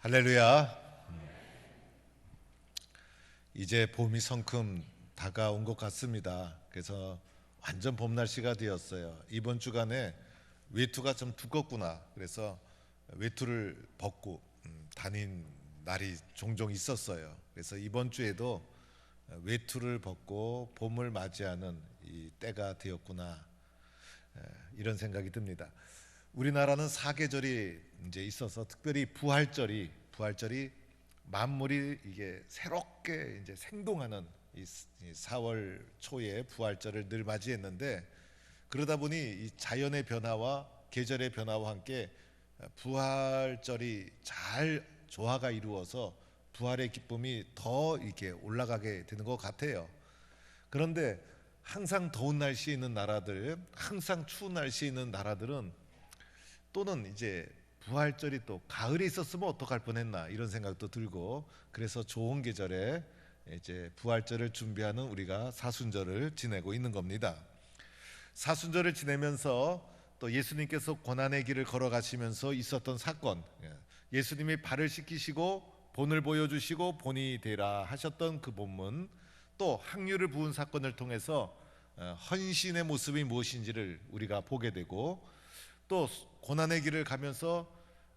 할렐루야. 이제 봄이 성큼 다가온 것 같습니다. 그래서 완전 봄 날씨가 되었어요. 이번 주간에 외투가 좀 두껍구나. 그래서 외투를 벗고 다닌 날이 종종 있었어요. 그래서 이번 주에도 외투를 벗고 봄을 맞이하는 이 때가 되었구나, 이런 생각이 듭니다. 우리나라는 사계절이 이제 있어서 특별히 부활절이 만물이 이게 새롭게 이제 생동하는 이 4월 초에 부활절을 늘 맞이했는데, 그러다 보니 이 자연의 변화와 계절의 변화와 함께 부활절이 잘 조화가 이루어서 부활의 기쁨이 더 이렇게 올라가게 되는 것 같아요. 그런데 항상 더운 날씨에 있는 나라들, 항상 추운 날씨에 있는 나라들은, 또는 이제 부활절이 또 가을에 있었으면 어떡할 뻔했나, 이런 생각도 들고, 그래서 좋은 계절에 이제 부활절을 준비하는 우리가 사순절을 지내고 있는 겁니다. 사순절을 지내면서 또 예수님께서 고난의 길을 걸어가시면서 있었던 사건, 예수님이 발을 씻기시고 본을 보여주시고 본이 되라 하셨던 그 본문, 또 항유를 부은 사건을 통해서 헌신의 모습이 무엇인지를 우리가 보게 되고, 또 고난의 길을 가면서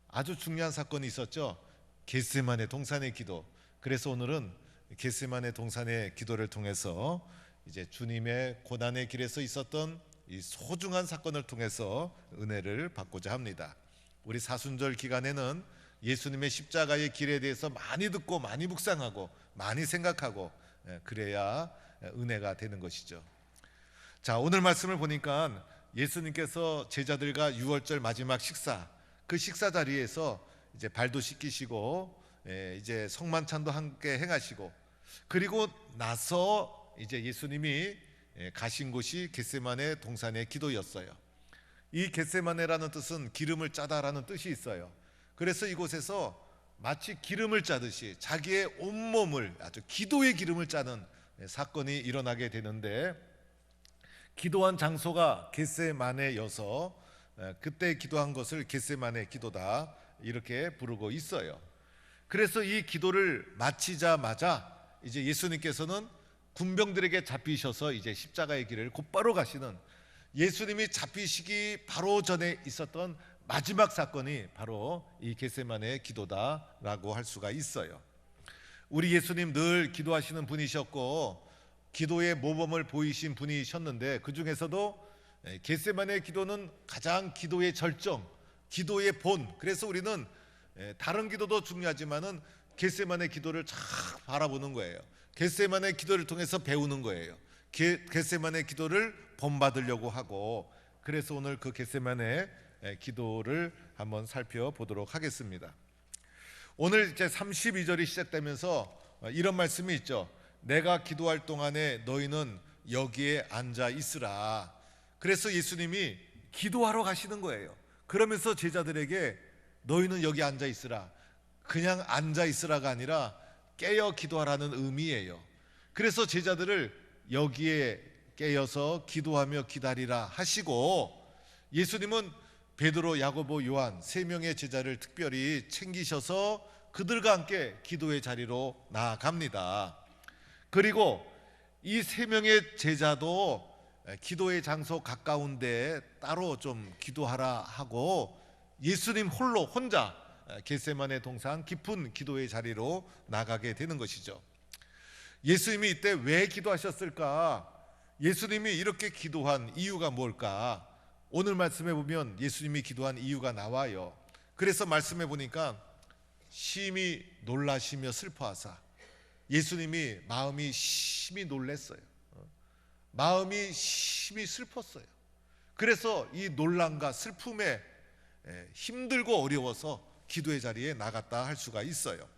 아주 중요한 사건이 있었죠. 겟세마네 동산의 기도. 그래서 오늘은 겟세마네 동산의 기도를 통해서 이제 주님의 고난의 길에서 있었던 이 소중한 사건을 통해서 은혜를 받고자 합니다. 우리 사순절 기간에는 예수님의 십자가의 길에 대해서 많이 듣고 많이 묵상하고 많이 생각하고, 그래야 은혜가 되는 것이죠. 자, 오늘 말씀을 보니까 예수님께서 제자들과 유월절 마지막 식사, 그 식사 자리에서 이제 발도 씻기시고 이제 성만찬도 함께 행하시고, 그리고 나서 이제 예수님이 가신 곳이 겟세마네 동산의 기도였어요. 이 겟세마네라는 뜻은 기름을 짜다라는 뜻이 있어요. 그래서 이곳에서 마치 기름을 짜듯이 자기의 온몸을 아주 기도의 기름을 짜는 사건이 일어나게 되는데, 기도한 장소가 겟세마네여서 그때 기도한 것을 겟세마네 기도다, 이렇게 부르고 있어요. 그래서 이 기도를 마치자마자 이제 예수님께서는 군병들에게 잡히셔서 이제 십자가의 길을 곧바로 가시는, 예수님이 잡히시기 바로 전에 있었던 마지막 사건이 바로 이 겟세마네 기도다라고 할 수가 있어요. 우리 예수님 늘 기도하시는 분이셨고 기도의 모범을 보이신 분이셨는데, 그 중에서도 겟세마네 기도는 가장 기도의 절정, 기도의 본. 그래서 우리는 다른 기도도 중요하지만은 겟세마네 기도를 잘 바라보는 거예요. 겟세마네 기도를 통해서 배우는 거예요. 겟세마네 기도를 본받으려고 하고, 그래서 오늘 그 겟세마네 기도를 한번 살펴보도록 하겠습니다. 오늘 이제 32절이 시작되면서 이런 말씀이 있죠. 내가 기도할 동안에 너희는 여기에 앉아 있으라. 그래서 예수님이 기도하러 가시는 거예요. 그러면서 제자들에게 너희는 여기 앉아 있으라, 그냥 앉아 있으라가 아니라 깨어 기도하라는 의미예요. 그래서 제자들을 여기에 깨어서 기도하며 기다리라 하시고, 예수님은 베드로, 야고보, 요한 세 명의 제자를 특별히 챙기셔서 그들과 함께 기도의 자리로 나아갑니다. 그리고 이 세 명의 제자도 기도의 장소 가까운 데 따로 좀 기도하라 하고, 예수님 혼자 겟세마네 동산 깊은 기도의 자리로 나가게 되는 것이죠. 예수님이 이때 왜 기도하셨을까? 예수님이 이렇게 기도한 이유가 뭘까? 오늘 말씀에 보면 예수님이 기도한 이유가 나와요. 그래서 말씀해 보니까 심히 놀라시며 슬퍼하사, 예수님이 마음이 심히 놀랐어요. 마음이 심히 슬펐어요. 그래서 이 놀람과 슬픔에 힘들고 어려워서 기도의 자리에 나갔다 할 수가 있어요.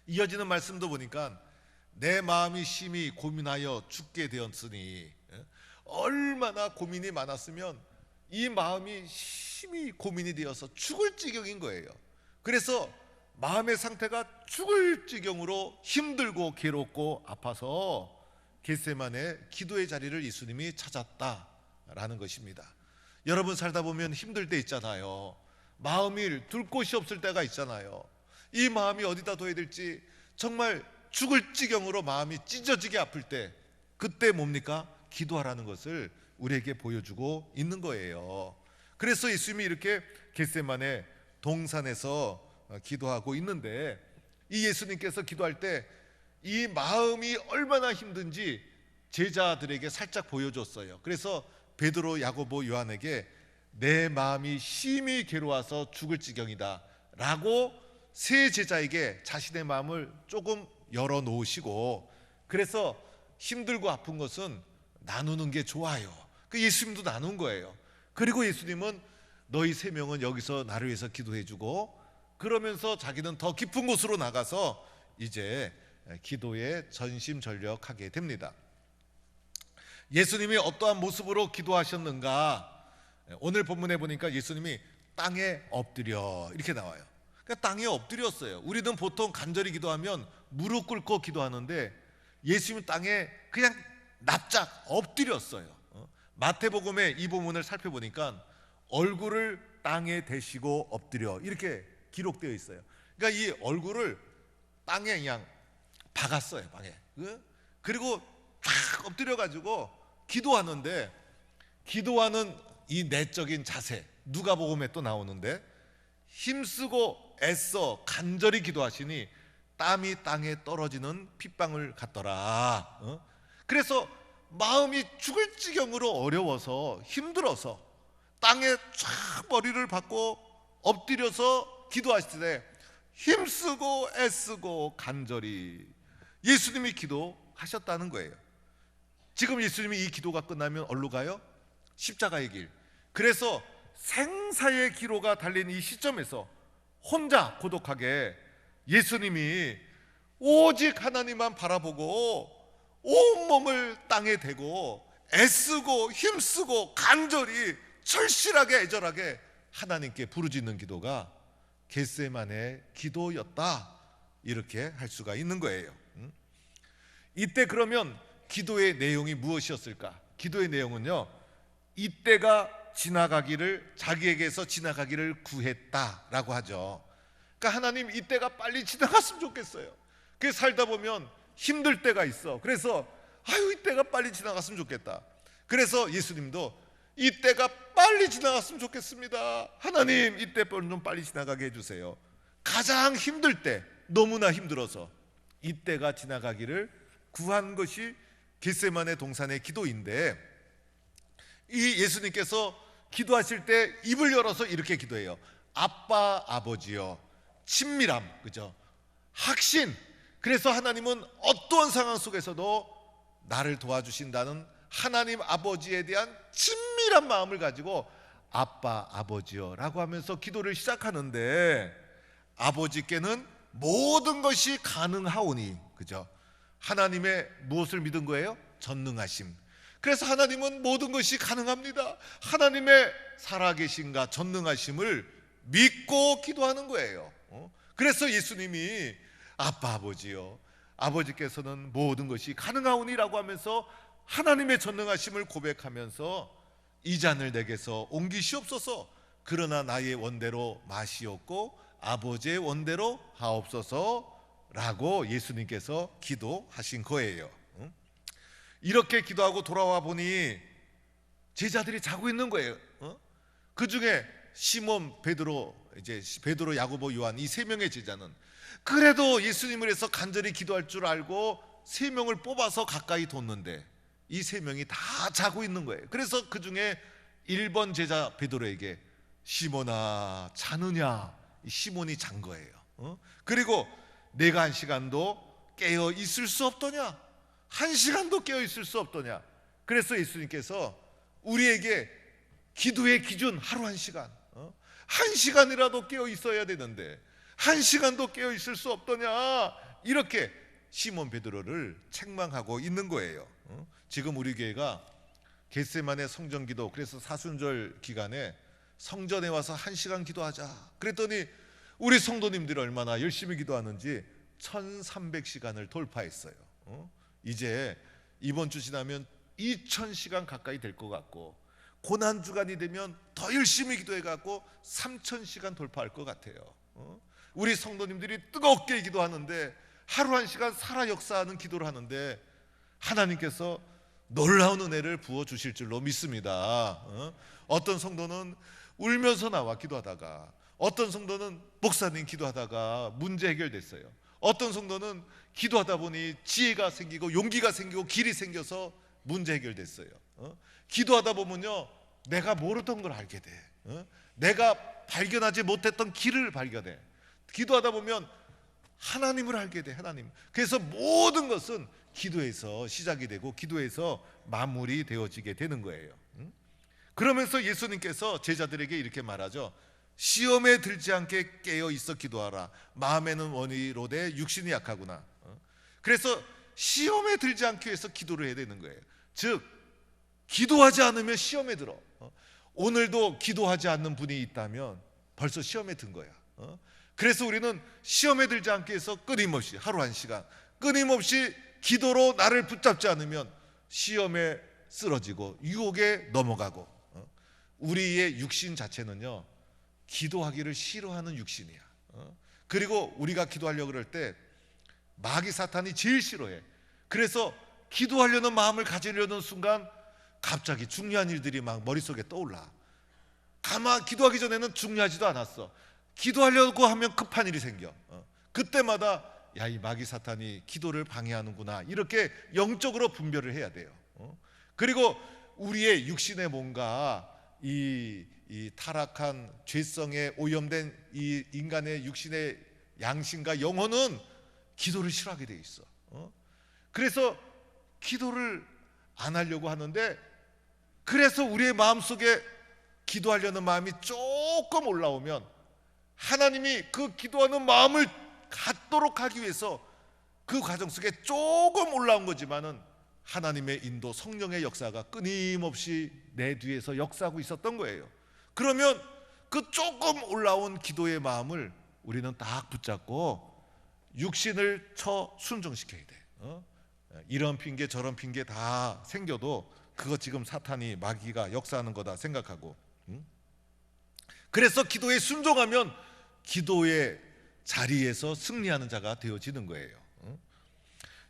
이어지는 말씀도 보니까 내 마음이 심히 고민하여 죽게 되었으니, 얼마나 고민이 많았으면 이 마음이 심히 고민이 되어서 죽을 지경인 거예요. 그래서 마음의 상태가 죽을 지경으로 힘들고 괴롭고 아파서 겟세마네 기도의 자리를 예수님이 찾았다라는 것입니다. 여러분 살다 보면 힘들 때 있잖아요. 마음이 둘 곳이 없을 때가 있잖아요. 이 마음이 어디다 둬야 될지 정말 죽을 지경으로 마음이 찢어지게 아플 때, 그때 뭡니까? 기도하라는 것을 우리에게 보여주고 있는 거예요. 그래서 예수님이 이렇게 겟세마네 동산에서 기도하고 있는데, 이 예수님께서 기도할 때 이 마음이 얼마나 힘든지 제자들에게 살짝 보여줬어요. 그래서 베드로, 야고보, 요한에게 내 마음이 심히 괴로워서 죽을 지경이다 라고 세 제자에게 자신의 마음을 조금 열어놓으시고, 그래서 힘들고 아픈 것은 나누는 게 좋아요. 그 예수님도 나눈 거예요. 그리고 예수님은 너희 세 명은 여기서 나를 위해서 기도해주고, 그러면서 자기는 더 깊은 곳으로 나가서 이제 기도에 전심전력하게 됩니다. 예수님이 어떠한 모습으로 기도하셨는가? 오늘 본문에 보니까 예수님이 땅에 엎드려 이렇게 나와요. 그러니까 땅에 엎드렸어요. 우리는 보통 간절히 기도하면 무릎 꿇고 기도하는데 예수님은 땅에 그냥 납작 엎드렸어요. 마태복음의 이 부분을 살펴보니까 얼굴을 땅에 대시고 엎드려 이렇게 기록되어 있어요. 그러니까 이 얼굴을 땅에 그냥 박았어요. 방에. 그리고 탁 엎드려 가지고 기도하는데, 기도하는 이 내적인 자세, 누가복음에 또 나오는데 힘쓰고 애써 간절히 기도하시니 땀이 땅에 떨어지는 핏방울 같더라. 그래서 마음이 죽을 지경으로 어려워서 힘들어서 땅에 쫙 머리를 박고 엎드려서 기도하실 때 힘쓰고 애쓰고 간절히 예수님이 기도하셨다는 거예요. 지금 예수님이 이 기도가 끝나면 어디로 가요? 십자가의 길. 그래서 생사의 기로가 달린 이 시점에서 혼자 고독하게 예수님이 오직 하나님만 바라보고 온몸을 땅에 대고 애쓰고 힘쓰고 간절히 절실하게 애절하게 하나님께 부르짖는 기도가 겟세마네 기도였다, 이렇게 할 수가 있는 거예요. 이때 그러면 기도의 내용이 무엇이었을까? 기도의 내용은요, 이때가 지나가기를, 자기에게서 지나가기를 구했다라고 하죠. 그러니까 하나님, 이때가 빨리 지나갔으면 좋겠어요. 그 살다 보면 힘들 때가 있어. 그래서 아유, 이때가 빨리 지나갔으면 좋겠다. 그래서 예수님도 이때가 빨리 지나갔으면 좋겠습니다. 하나님, 이때 좀 빨리 지나가게 해주세요. 가장 힘들 때, 너무나 힘들어서 이때가 지나가기를 구한 것이 겟세마네 동산의 기도인데, 이 예수님께서 기도하실 때 입을 열어서 이렇게 기도해요. 아빠, 아버지여, 친밀함, 그죠? 확신. 그래서 하나님은 어떠한 상황 속에서도 나를 도와주신다는 하나님 아버지에 대한 친밀한 마음을 가지고 아빠, 아버지여 라고 하면서 기도를 시작하는데, 아버지께는 모든 것이 가능하오니, 그죠? 하나님의 무엇을 믿은 거예요? 전능하심. 그래서 하나님은 모든 것이 가능합니다. 하나님의 살아계신가 전능하심을 믿고 기도하는 거예요. 그래서 예수님이 아빠, 아버지요, 아버지께서는 모든 것이 가능하오니라고 하면서 하나님의 전능하심을 고백하면서 이 잔을 내게서 옮기시옵소서. 그러나 나의 원대로 마시옵고 아버지의 원대로 하옵소서 라고 예수님께서 기도하신 거예요. 이렇게 기도하고 돌아와 보니 제자들이 자고 있는 거예요. 그 중에 시몬, 베드로, 이제 베드로, 야고보, 요한, 이 세 명의 제자는 그래도 예수님을 위해서 간절히 기도할 줄 알고 세 명을 뽑아서 가까이 뒀는데 이 세 명이 다 자고 있는 거예요. 그래서 그 중에 1번 제자 베드로에게 시몬아 자느냐, 시몬이 잔 거예요. 그리고 내가 한 시간도 깨어 있을 수 없더냐, 한 시간도 깨어 있을 수 없더냐. 그래서 예수님께서 우리에게 기도의 기준 하루 한 시간, 한 시간이라도 깨어 있어야 되는데 한 시간도 깨어 있을 수 없더냐, 이렇게 시몬 베드로를 책망하고 있는 거예요. 지금 우리 교회가 겟세마네 성전기도, 그래서 사순절 기간에 성전에 와서 한 시간 기도하자 그랬더니 우리 성도님들이 얼마나 열심히 기도하는지 1300시간을 돌파했어요. 이제 이번 주 지나면 2000시간 가까이 될 것 같고, 고난주간이 되면 더 열심히 기도해 갖고 3000시간 돌파할 것 같아요. 우리 성도님들이 뜨겁게 기도하는데, 하루 한 시간 살아 역사하는 기도를 하는데 하나님께서 놀라운 은혜를 부어주실 줄로 믿습니다. 어떤 성도는 울면서 나와 기도하다가, 어떤 성도는 목사님 기도하다가 문제 해결됐어요. 어떤 성도는 기도하다 보니 지혜가 생기고 용기가 생기고 길이 생겨서 문제 해결됐어요. 기도하다 보면요, 내가 모르던 걸 알게 돼. 내가 발견하지 못했던 길을 발견해. 기도하다 보면 하나님을 알게 돼. 하나님. 그래서 모든 것은 기도에서 시작이 되고 기도에서 마무리 되어지게 되는 거예요. 그러면서 예수님께서 제자들에게 이렇게 말하죠. 시험에 들지 않게 깨어 있어 기도하라. 마음에는 원이로되 육신이 약하구나. 그래서 시험에 들지 않기 위해서 기도를 해야 되는 거예요. 즉 기도하지 않으면 시험에 들어. 오늘도 기도하지 않는 분이 있다면 벌써 시험에 든 거야. 그래서 우리는 시험에 들지 않기 위해서 끊임없이 하루 한 시간 끊임없이 기도로 나를 붙잡지 않으면 시험에 쓰러지고 유혹에 넘어가고, 우리의 육신 자체는요 기도하기를 싫어하는 육신이야. 그리고 우리가 기도하려고 그럴 때 마귀 사탄이 제일 싫어해. 그래서 기도하려는 마음을 가지려는 순간 갑자기 중요한 일들이 막 머릿속에 떠올라. 가만 기도하기 전에는 중요하지도 않았어. 기도하려고 하면 급한 일이 생겨. 그때마다 야, 이 마귀 사탄이 기도를 방해하는구나, 이렇게 영적으로 분별을 해야 돼요. 그리고 우리의 육신에 뭔가 이 타락한 죄성에 오염된 이 인간의 육신의 양심과 영혼은 기도를 싫어하게 돼 있어. 그래서 기도를 안 하려고 하는데, 그래서 우리의 마음속에 기도하려는 마음이 조금 올라오면 하나님이 그 기도하는 마음을 갖도록 하기 위해서 그 과정 속에 조금 올라온 거지만은 하나님의 인도, 성령의 역사가 끊임없이 내 뒤에서 역사하고 있었던 거예요. 그러면 그 조금 올라온 기도의 마음을 우리는 딱 붙잡고 육신을 쳐 순종시켜야 돼. 이런 핑계 저런 핑계 다 생겨도 그거 지금 사탄이, 마귀가 역사하는 거다 생각하고, 그래서 기도에 순종하면 기도의 자리에서 승리하는 자가 되어지는 거예요.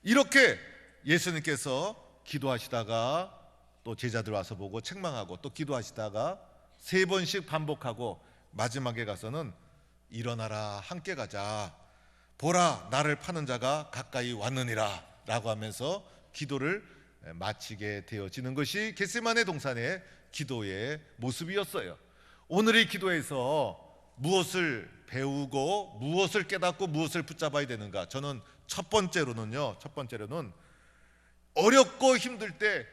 이렇게 예수님께서 기도하시다가 또 제자들 와서 보고 책망하고, 또 기도하시다가 3번씩 반복하고 마지막에 가서는 일어나라, 함께 가자, 보라 나를 파는 자가 가까이 왔느니라 라고 하면서 기도를 마치게 되어지는 것이 겟세마네 동산의 기도의 모습이었어요. 오늘의 기도에서 무엇을 배우고 무엇을 깨닫고 무엇을 붙잡아야 되는가? 저는 첫 번째로는 어렵고 힘들 때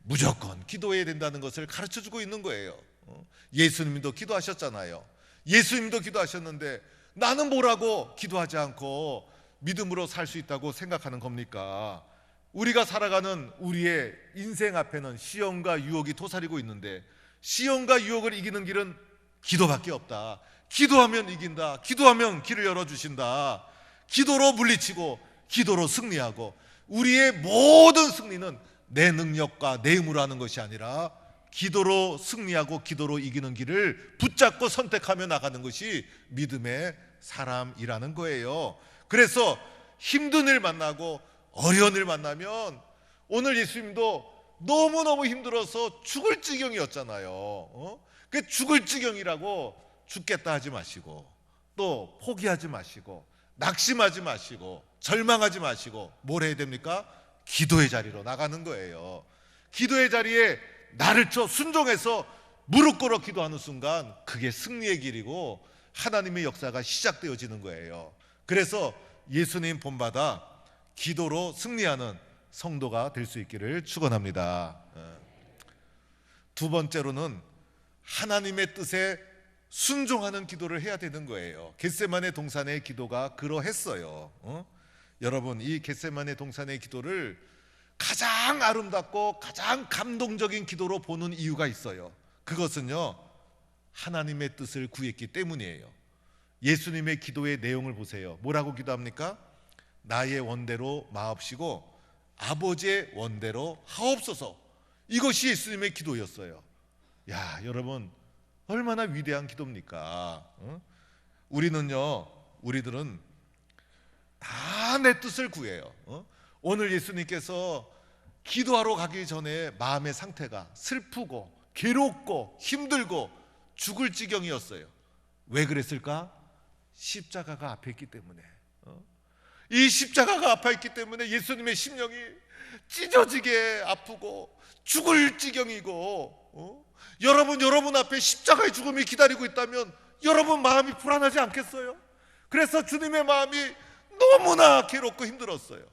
무조건 기도해야 된다는 것을 가르쳐주고 있는 거예요. 예수님도 기도하셨잖아요. 예수님도 기도하셨는데 나는 뭐라고 기도하지 않고 믿음으로 살 수 있다고 생각하는 겁니까? 우리가 살아가는 우리의 인생 앞에는 시험과 유혹이 도사리고 있는데, 시험과 유혹을 이기는 길은 기도밖에 없다. 기도하면 이긴다. 기도하면 길을 열어주신다. 기도로 물리치고 기도로 승리하고, 우리의 모든 승리는 내 능력과 내 힘으로 하는 것이 아니라 기도로 승리하고 기도로 이기는 길을 붙잡고 선택하며 나가는 것이 믿음의 사람이라는 거예요. 그래서 힘든 일 만나고 어려운 일 만나면, 오늘 예수님도 너무너무 힘들어서 죽을 지경이었잖아요. 그 죽을 지경이라고 죽겠다 하지 마시고, 또 포기하지 마시고, 낙심하지 마시고, 절망하지 마시고, 뭘 해야 됩니까? 기도의 자리로 나가는 거예요. 기도의 자리에 나를 쳐 순종해서 무릎 꿇어 기도하는 순간 그게 승리의 길이고 하나님의 역사가 시작되어지는 거예요. 그래서 예수님 본받아 기도로 승리하는 성도가 될 수 있기를 축원합니다. 두 번째로는 하나님의 뜻에 순종하는 기도를 해야 되는 거예요. 겟세마네 동산의 기도가 그러했어요. 여러분, 이 겟세마네 동산의 기도를 가장 아름답고 가장 감동적인 기도로 보는 이유가 있어요. 그것은요, 하나님의 뜻을 구했기 때문이에요. 예수님의 기도의 내용을 보세요. 뭐라고 기도합니까? 나의 원대로 마옵시고 아버지의 원대로 하옵소서. 이것이 예수님의 기도였어요. 야, 여러분, 얼마나 위대한 기도입니까? 우리는요, 우리들은 다 내 뜻을 구해요. 오늘 예수님께서 기도하러 가기 전에 마음의 상태가 슬프고 괴롭고 힘들고 죽을 지경이었어요. 왜 그랬을까? 십자가가 앞에 있기 때문에. 이 십자가가 앞에 있기 때문에 예수님의 심령이 찢어지게 아프고 죽을 지경이고, 여러분 앞에 십자가의 죽음이 기다리고 있다면 여러분 마음이 불안하지 않겠어요? 그래서 주님의 마음이 너무나 괴롭고 힘들었어요.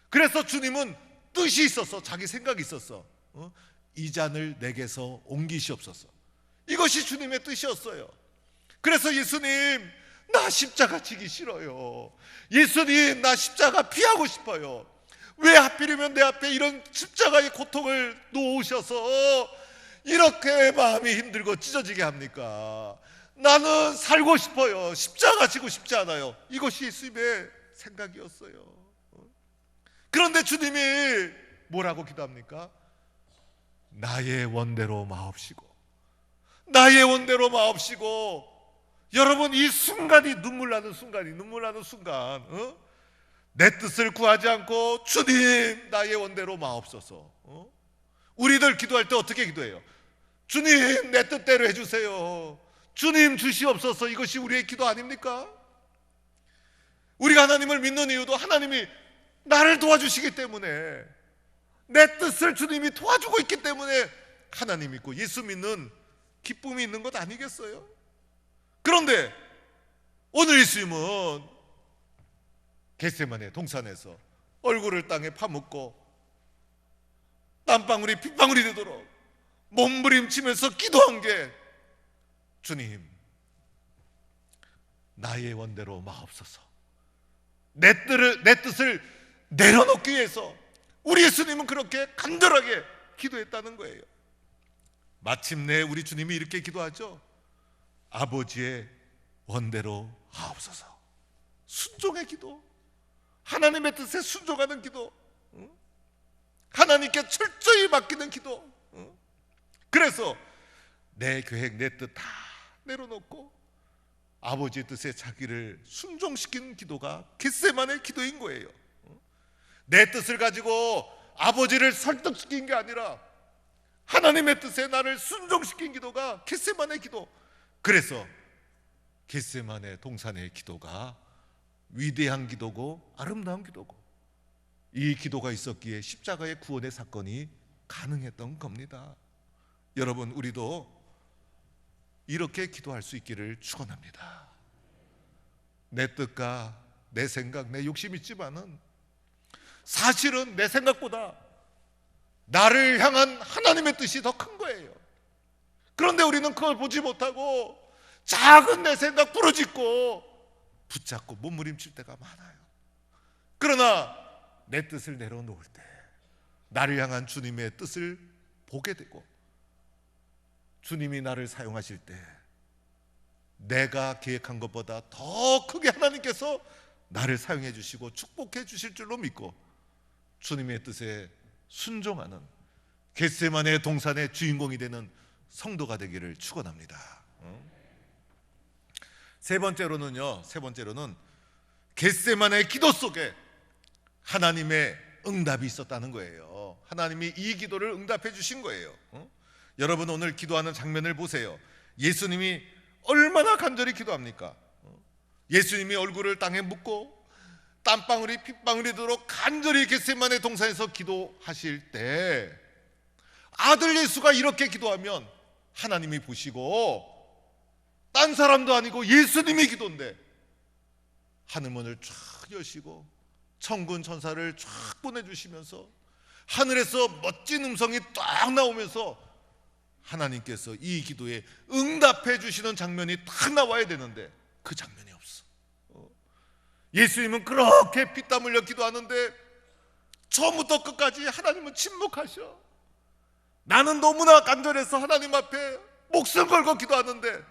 그래서 주님은 뜻이 있었어. 자기 생각이 있었어. 이 잔을 내게서 옮기시옵소서. 이것이 주님의 뜻이었어요. 그래서 예수님, 나 십자가 지기 싫어요. 예수님, 나 십자가 피하고 싶어요. 왜 하필이면 내 앞에 이런 십자가의 고통을 놓으셔서 이렇게 마음이 힘들고 찢어지게 합니까? 나는 살고 싶어요. 십자가 지고 싶지 않아요. 이것이 예수님의 생각이었어요. 그런데 주님이 뭐라고 기도합니까? 나의 원대로 마옵시고, 나의 원대로 마옵시고. 여러분, 이 순간이 눈물 나는 순간, 내 뜻을 구하지 않고 주님, 나의 원대로 마옵소서. 우리들 기도할 때 어떻게 기도해요? 주님, 내 뜻대로 해주세요. 주님, 주시옵소서. 이것이 우리의 기도 아닙니까? 우리가 하나님을 믿는 이유도 하나님이 나를 도와주시기 때문에, 내 뜻을 주님이 도와주고 있기 때문에 하나님 믿고 예수 믿는 기쁨이 있는 것 아니겠어요? 그런데 오늘 예수님은 겟세마네 동산에서 얼굴을 땅에 파묻고 땀방울이 핏방울이 되도록 몸부림치면서 기도한 게, 주님, 나의 원대로 마옵소서. 내 뜻을 내려놓기 위해서 우리 예수님은 그렇게 간절하게 기도했다는 거예요. 마침내 우리 주님이 이렇게 기도하죠. 아버지의 원대로 하옵소서. 순종의 기도, 하나님의 뜻에 순종하는 기도, 하나님께 철저히 맡기는 기도. 그래서 내 계획, 내 뜻 다 내려놓고 아버지의 뜻에 자기를 순종시킨 기도가 겟세마네 기도인 거예요. 내 뜻을 가지고 아버지를 설득시킨 게 아니라 하나님의 뜻에 나를 순종시킨 기도가 겟세마네 기도. 그래서 겟세마네 동산의 기도가 위대한 기도고 아름다운 기도고, 이 기도가 있었기에 십자가의 구원의 사건이 가능했던 겁니다. 여러분, 우리도 이렇게 기도할 수 있기를 축원합니다. 내 뜻과 내 생각, 내 욕심 있지만은 사실은 내 생각보다 나를 향한 하나님의 뜻이 더 큰 거예요. 그런데 우리는 그걸 보지 못하고 작은 내 생각 부르짖고 붙잡고 몸부림칠 때가 많아요. 그러나 내 뜻을 내려놓을 때 나를 향한 주님의 뜻을 보게 되고, 주님이 나를 사용하실 때 내가 계획한 것보다 더 크게 하나님께서 나를 사용해 주시고 축복해 주실 줄로 믿고 주님의 뜻에 순종하는 겟세마네 동산의 주인공이 되는 성도가 되기를 축원합니다. 세 번째로는 겟세마네 기도 속에 하나님의 응답이 있었다는 거예요. 하나님이 이 기도를 응답해 주신 거예요. 여러분, 오늘 기도하는 장면을 보세요. 예수님이 얼마나 간절히 기도합니까? 예수님이 얼굴을 땅에 묻고 땀방울이 핏방울이 되도록 간절히 겟세마네 동산에서 기도하실 때 아들 예수가 이렇게 기도하면 하나님이 보시고, 딴 사람도 아니고 예수님이 기도인데 하늘문을 쫙 여시고 천군 천사를 쫙 보내주시면서 하늘에서 멋진 음성이 딱 나오면서 하나님께서 이 기도에 응답해 주시는 장면이 딱 나와야 되는데 그 장면이 없어. 예수님은 그렇게 피땀 흘려 기도하는데 처음부터 끝까지 하나님은 침묵하셔. 나는 너무나 간절해서 하나님 앞에 목숨 걸고 기도하는데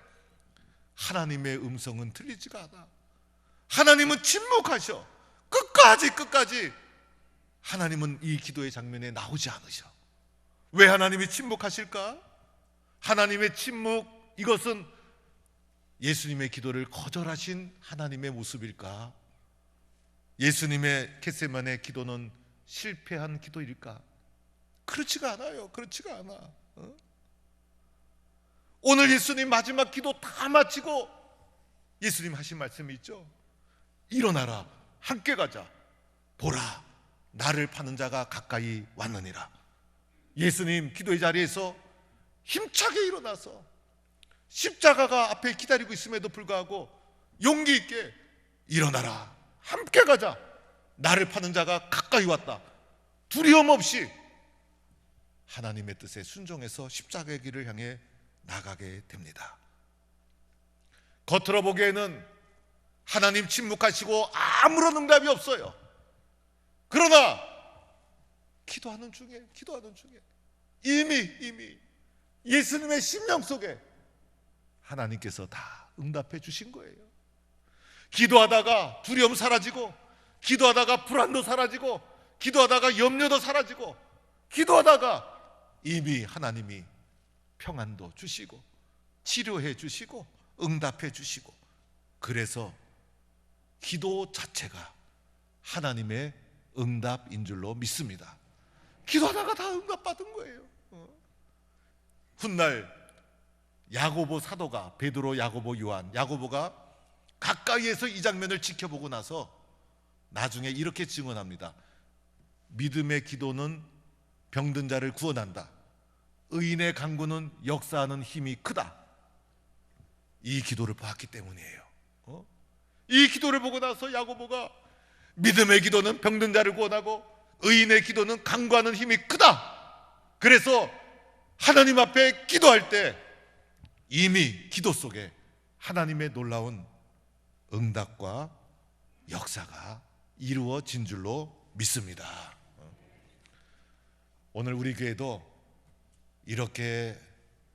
하나님의 음성은 들리지가 않아. 하나님은 침묵하셔. 끝까지 하나님은 이 기도의 장면에 나오지 않으셔. 왜 하나님이 침묵하실까? 하나님의 침묵, 이것은 예수님의 기도를 거절하신 하나님의 모습일까? 예수님의 겟세마네 기도는 실패한 기도일까? 그렇지가 않아요. 그렇지가 않아. 오늘 예수님 마지막 기도 다 마치고 예수님 하신 말씀이 있죠. 일어나라, 함께 가자. 보라, 나를 파는 자가 가까이 왔느니라. 예수님 기도의 자리에서 힘차게 일어나서 십자가가 앞에 기다리고 있음에도 불구하고 용기 있게 일어나라, 함께 가자. 나를 파는 자가 가까이 왔다. 두려움 없이 하나님의 뜻에 순종해서 십자가의 길을 향해 나가게 됩니다. 겉으로 보기에는 하나님 침묵하시고 아무런 응답이 없어요. 그러나 기도하는 중에 이미 예수님의 심령 속에 하나님께서 다 응답해 주신 거예요. 기도하다가 두려움 사라지고, 기도하다가 불안도 사라지고, 기도하다가 염려도 사라지고, 기도하다가 이미 하나님이 평안도 주시고 치료해 주시고 응답해 주시고, 그래서 기도 자체가 하나님의 응답인 줄로 믿습니다. 기도하다가 다 응답받은 거예요. 훗날 야고보 사도가, 베드로, 야고보, 요한, 야고보가 가까이에서 이 장면을 지켜보고 나서 나중에 이렇게 증언합니다. 믿음의 기도는 병든 자를 구원한다. 의인의 간구는 역사하는 힘이 크다. 이 기도를 봤기 때문이에요. 이 기도를 보고 나서 야고보가 믿음의 기도는 병든 자를 구원하고 의인의 기도는 간구하는 힘이 크다. 그래서 하나님 앞에 기도할 때 이미 기도 속에 하나님의 놀라운 응답과 역사가 이루어진 줄로 믿습니다. 오늘 우리 교회도 이렇게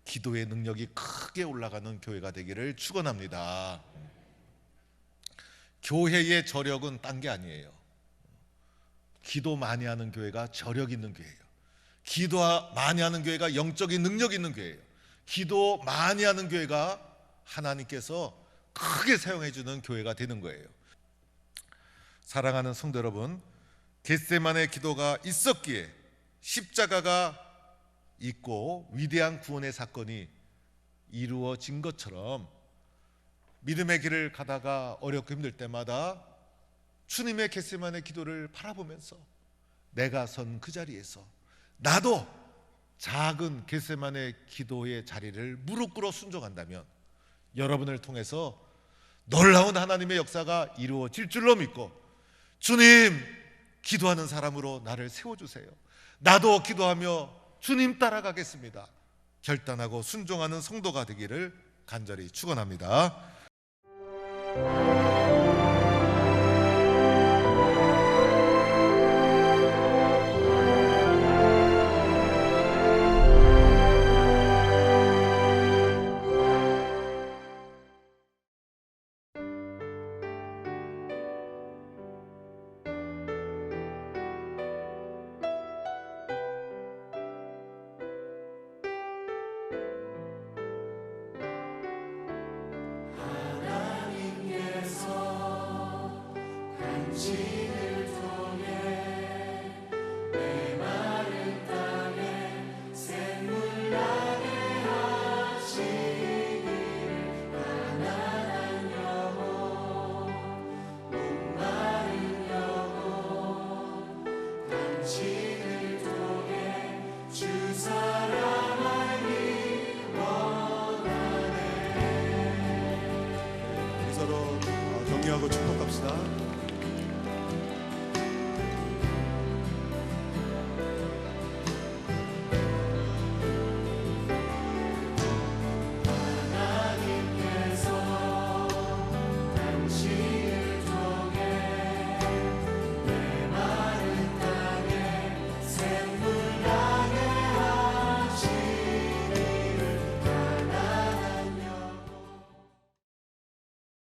기도의 능력이 크게 올라가는 교회가 되기를 축원합니다. 교회의 저력은 딴 게 아니에요. 기도 많이 하는 교회가 저력 있는 교회예요. 기도 많이 하는 교회가 영적인 능력 있는 교회예요. 기도 많이 하는 교회가 하나님께서 크게 사용해 주는 교회가 되는 거예요. 사랑하는 성도 여러분, 겟세마네 기도가 있었기에 십자가가 있고 위대한 구원의 사건이 이루어진 것처럼 믿음의 길을 가다가 어렵고 힘들 때마다 주님의 겟세마네 기도를 바라보면서 내가 선 그 자리에서 나도 작은 겟세마네 기도의 자리를 무릎 꿇어 순종한다면 여러분을 통해서 놀라운 하나님의 역사가 이루어질 줄로 믿고, 주님, 기도하는 사람으로 나를 세워주세요. 나도 기도하며 주님 따라가겠습니다. 결단하고 순종하는 성도가 되기를 간절히 축원합니다. 서로 격려하고 축복합시다.